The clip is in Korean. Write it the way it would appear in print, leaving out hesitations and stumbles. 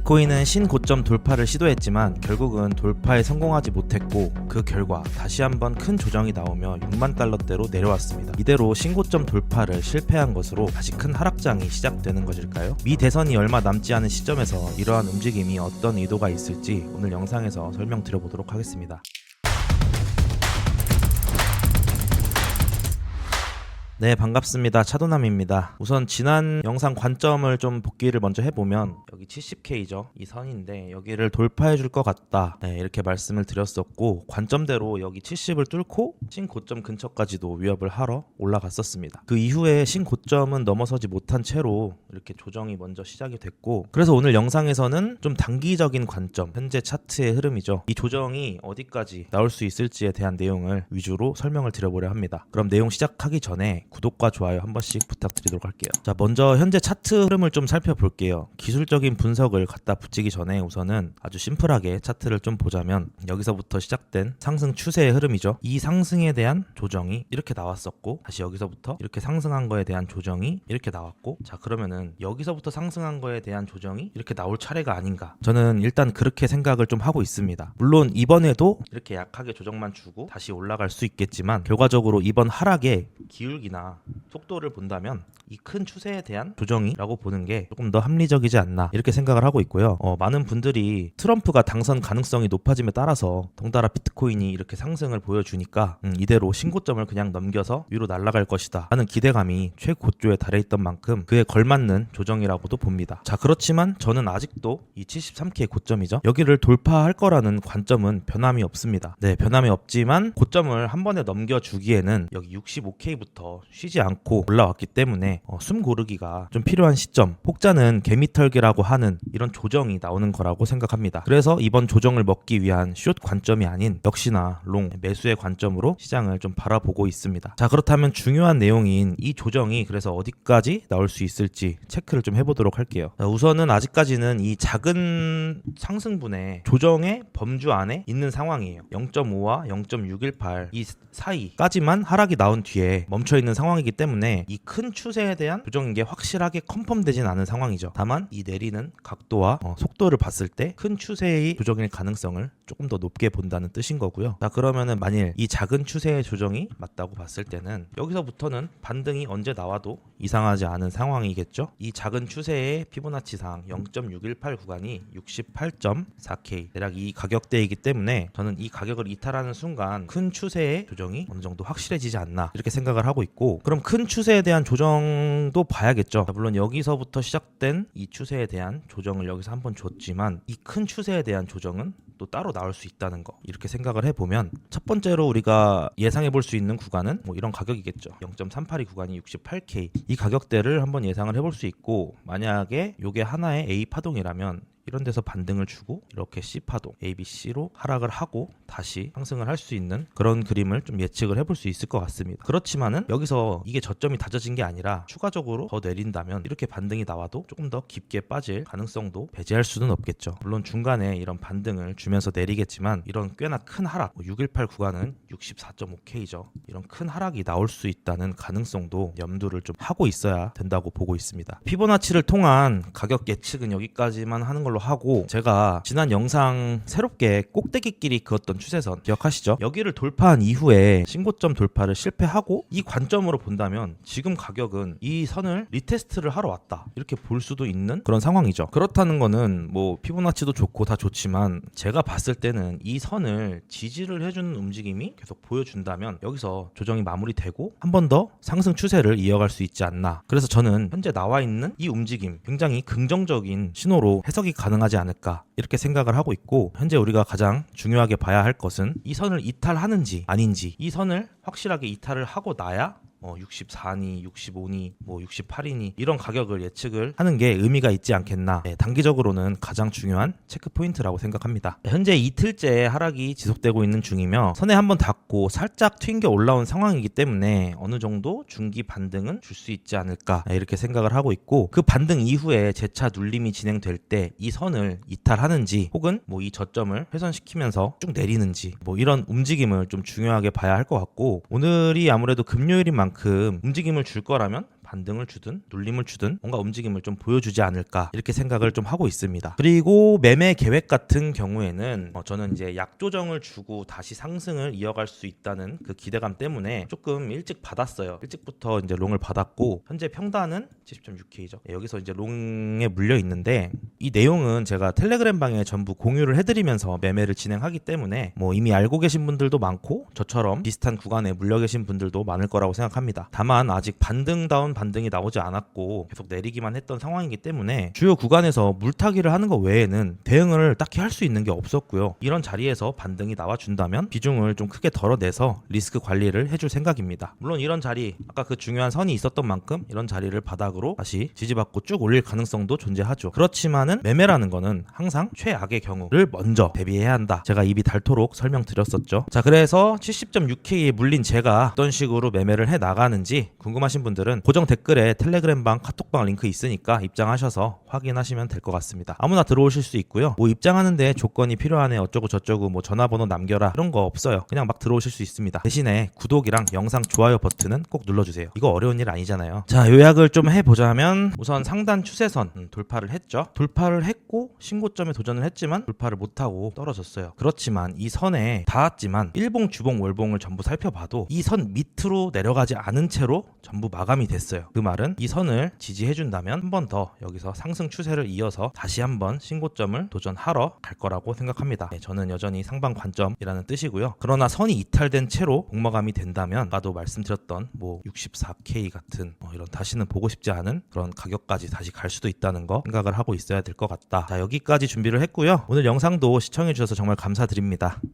비트코인은 신고점 돌파를 시도했지만 결국은 돌파에 성공하지 못했고 그 결과 다시 한번 큰 조정이 나오며 6만 달러대로 내려왔습니다. 이대로 신고점 돌파를 실패한 것으로 다시 큰 하락장이 시작되는 것일까요? 미 대선이 얼마 남지 않은 시점에서 이러한 움직임이 어떤 의도가 있을지 오늘 영상에서 설명드려보도록 하겠습니다. 네, 반갑습니다. 차도남입니다. 우선 지난 영상 관점을 좀 복기를 먼저 해보면 여기 70K죠. 이 선인데 여기를 돌파해 줄 것 같다. 네, 이렇게 말씀을 드렸었고 관점대로 여기 70을 뚫고 신고점 근처까지도 위협을 하러 올라갔었습니다. 그 이후에 신고점은 넘어서지 못한 채로 이렇게 조정이 먼저 시작이 됐고, 그래서 오늘 영상에서는 좀 단기적인 관점, 현재 차트의 흐름이죠. 이 조정이 어디까지 나올 수 있을지에 대한 내용을 위주로 설명을 드려보려 합니다. 그럼 내용 시작하기 전에 구독과 좋아요 한 번씩 부탁드리도록 할게요. 자, 먼저 현재 차트 흐름을 좀 살펴볼게요. 기술적인 분석을 갖다 붙이기 전에 우선은 아주 심플하게 차트를 좀 보자면 여기서부터 시작된 상승 추세의 흐름이죠. 이 상승에 대한 조정이 이렇게 나왔었고, 다시 여기서부터 이렇게 상승한 거에 대한 조정이 이렇게 나왔고, 자 그러면은 여기서부터 상승한 거에 대한 조정이 이렇게 나올 차례가 아닌가, 저는 일단 그렇게 생각을 좀 하고 있습니다. 물론 이번에도 이렇게 약하게 조정만 주고 다시 올라갈 수 있겠지만 결과적으로 이번 하락의 기울기나 속도를 본다면 이 큰 추세에 대한 조정이라고 보는 게 조금 더 합리적이지 않나, 이렇게 생각을 하고 있고요. 많은 분들이 트럼프가 당선 가능성이 높아짐에 따라서 덩달아 비트코인이 이렇게 상승을 보여주니까 이대로 신고점을 그냥 넘겨서 위로 날아갈 것이다 하는 기대감이 최고조에 달해 있던 만큼 그에 걸맞는 조정이라고도 봅니다. 자, 그렇지만 저는 아직도 이 73K의 고점이죠. 여기를 돌파할 거라는 관점은 변함이 없습니다. 네, 변함이 없지만 고점을 한 번에 넘겨주기에는 여기 65K부터 쉬지 않고 올라왔기 때문에 숨 고르기가 좀 필요한 시점, 혹자는 개미털기라고 하는 이런 조정이 나오는 거라고 생각합니다. 그래서 이번 조정을 먹기 위한 숏 관점이 아닌 역시나 롱 매수의 관점으로 시장을 좀 바라보고 있습니다. 자, 그렇다면 중요한 내용인 이 조정이 그래서 어디까지 나올 수 있을지 체크를 좀 해보도록 할게요. 자, 우선은 아직까지는 이 작은 상승분의 조정의 범주 안에 있는 상황이에요. 0.5와 0.618 이 사이까지만 하락이 나온 뒤에 멈춰있는 상황이기 때문에 이 큰 추세에 대한 조정인 게 확실하게 컨펌되진 않은 상황이죠. 다만 이 내리는 각도와 속도를 봤을 때 큰 추세의 조정일 가능성을 조금 더 높게 본다는 뜻인 거고요. 자, 그러면은 만일 이 작은 추세의 조정이 맞다고 봤을 때는 여기서부터는 반등이 언제 나와도 이상하지 않은 상황이겠죠. 이 작은 추세의 피보나치상 0.618 구간이 68.4K 대략 이 가격대이기 때문에 저는 이 가격을 이탈하는 순간 큰 추세의 조정이 어느 정도 확실해지지 않나, 이렇게 생각을 하고 있고, 그럼 큰 추세에 대한 조정도 봐야겠죠. 물론 여기서부터 시작된 이 추세에 대한 조정을 여기서 한번 줬지만 이 큰 추세에 대한 조정은 또 따로 나올 수 있다는 거, 이렇게 생각을 해보면 첫 번째로 우리가 예상해 볼 수 있는 구간은 뭐 이런 가격이겠죠. 0.382 구간이 68K, 이 가격대를 한번 예상을 해볼 수 있고, 만약에 이게 하나의 A 파동이라면 이런 데서 반등을 주고 이렇게 C파동, A, B, C로 하락을 하고 다시 상승을 할 수 있는 그런 그림을 좀 예측을 해볼 수 있을 것 같습니다. 그렇지만은 여기서 이게 저점이 다져진 게 아니라 추가적으로 더 내린다면 이렇게 반등이 나와도 조금 더 깊게 빠질 가능성도 배제할 수는 없겠죠. 물론 중간에 이런 반등을 주면서 내리겠지만 이런 꽤나 큰 하락, 618 구간은 64.5K죠. 이런 큰 하락이 나올 수 있다는 가능성도 염두를 좀 하고 있어야 된다고 보고 있습니다. 피보나치를 통한 가격 예측은 여기까지만 하는 걸로 하고, 제가 지난 영상 새롭게 꼭대기끼리 그었던 추세선 기억하시죠? 여기를 돌파한 이후에 신고점 돌파를 실패하고 이 관점으로 본다면 지금 가격은 이 선을 리테스트를 하러 왔다, 이렇게 볼 수도 있는 그런 상황이죠. 그렇다는 거는 뭐 피보나치도 좋고 다 좋지만 제가 봤을 때는 이 선을 지지를 해주는 움직임이 계속 보여준다면 여기서 조정이 마무리되고 한 번 더 상승 추세를 이어갈 수 있지 않나. 그래서 저는 현재 나와 있는 이 움직임 굉장히 긍정적인 신호로 해석이 가능하지 않을까, 이렇게 생각을 하고 있고, 현재 우리가 가장 중요하게 봐야 할 것은 이 선을 이탈하는지 아닌지, 이 선을 확실하게 이탈을 하고 나야 64니 65니 뭐 68이니 이런 가격을 예측을 하는 게 의미가 있지 않겠나. 네, 단기적으로는 가장 중요한 체크 포인트라고 생각합니다. 현재 이틀째 하락이 지속되고 있는 중이며 선에 한번 닿고 살짝 튕겨 올라온 상황이기 때문에 어느 정도 중기 반등은 줄 수 있지 않을까, 이렇게 생각을 하고 있고, 그 반등 이후에 재차 눌림이 진행될 때 이 선을 이탈하는지 혹은 뭐 이 저점을 훼손시키면서 쭉 내리는지, 뭐 이런 움직임을 좀 중요하게 봐야 할 것 같고, 오늘이 아무래도 금요일인 만큼 움직임을 줄 거라면 반등을 주든 눌림을 주든 뭔가 움직임을 좀 보여주지 않을까 이렇게 생각을 좀 하고 있습니다. 그리고 매매 계획 같은 경우에는 저는 이제 약조정을 주고 다시 상승을 이어갈 수 있다는 그 기대감 때문에 조금 일찍 받았어요. 일찍부터 이제 롱을 받았고 현재 평단은 70.6K죠. 여기서 이제 롱에 물려 있는데 이 내용은 제가 텔레그램 방에 전부 공유를 해드리면서 매매를 진행하기 때문에 뭐 이미 알고 계신 분들도 많고 저처럼 비슷한 구간에 물려 계신 분들도 많을 거라고 생각합니다. 다만 아직 반등다운 반등이 나오지 않았고 계속 내리기만 했던 상황이기 때문에 주요 구간에서 물타기를 하는 것 외에는 대응을 딱히 할 수 있는 게 없었고요. 이런 자리에서 반등이 나와준다면 비중을 좀 크게 덜어내서 리스크 관리를 해줄 생각입니다. 물론 이런 자리 아까 그 중요한 선이 있었던 만큼 이런 자리를 바닥으로 다시 지지받고 쭉 올릴 가능성도 존재하죠. 그렇지만은 매매라는 거는 항상 최악의 경우를 먼저 대비해야 한다. 제가 입이 닳도록 설명드렸었죠. 자, 그래서 70.6K에 물린 제가 어떤 식으로 매매를 해 나가는지 궁금하신 분들은 고정 댓글에 텔레그램방 카톡방 링크 있으니까 입장하셔서 확인하시면 될 것 같습니다. 아무나 들어오실 수 있고요. 뭐 입장하는데 조건이 필요하네 어쩌고 저쩌고 뭐 전화번호 남겨라 그런 거 없어요. 그냥 막 들어오실 수 있습니다. 대신에 구독이랑 영상 좋아요 버튼은 꼭 눌러주세요. 이거 어려운 일 아니잖아요. 자, 요약을 좀 해보자면 우선 상단 추세선 돌파를 했죠. 돌파를 했고 신고점에 도전을 했지만 돌파를 못하고 떨어졌어요. 그렇지만 이 선에 닿았지만 일봉, 주봉, 월봉을 전부 살펴봐도 이 선 밑으로 내려가지 않은 채로 전부 마감이 됐어요. 그 말은 이 선을 지지해준다면 한 번 더 여기서 상승 추세를 이어서 다시 한번 신고점을 도전하러 갈 거라고 생각합니다. 네, 저는 여전히 상방 관점이라는 뜻이고요. 그러나 선이 이탈된 채로 복마감이 된다면 아까도 말씀드렸던 뭐 64K 같은 이런 다시는 보고 싶지 않은 그런 가격까지 다시 갈 수도 있다는 거 생각을 하고 있어야 될 것 같다. 자, 여기까지 준비를 했고요. 오늘 영상도 시청해주셔서 정말 감사드립니다.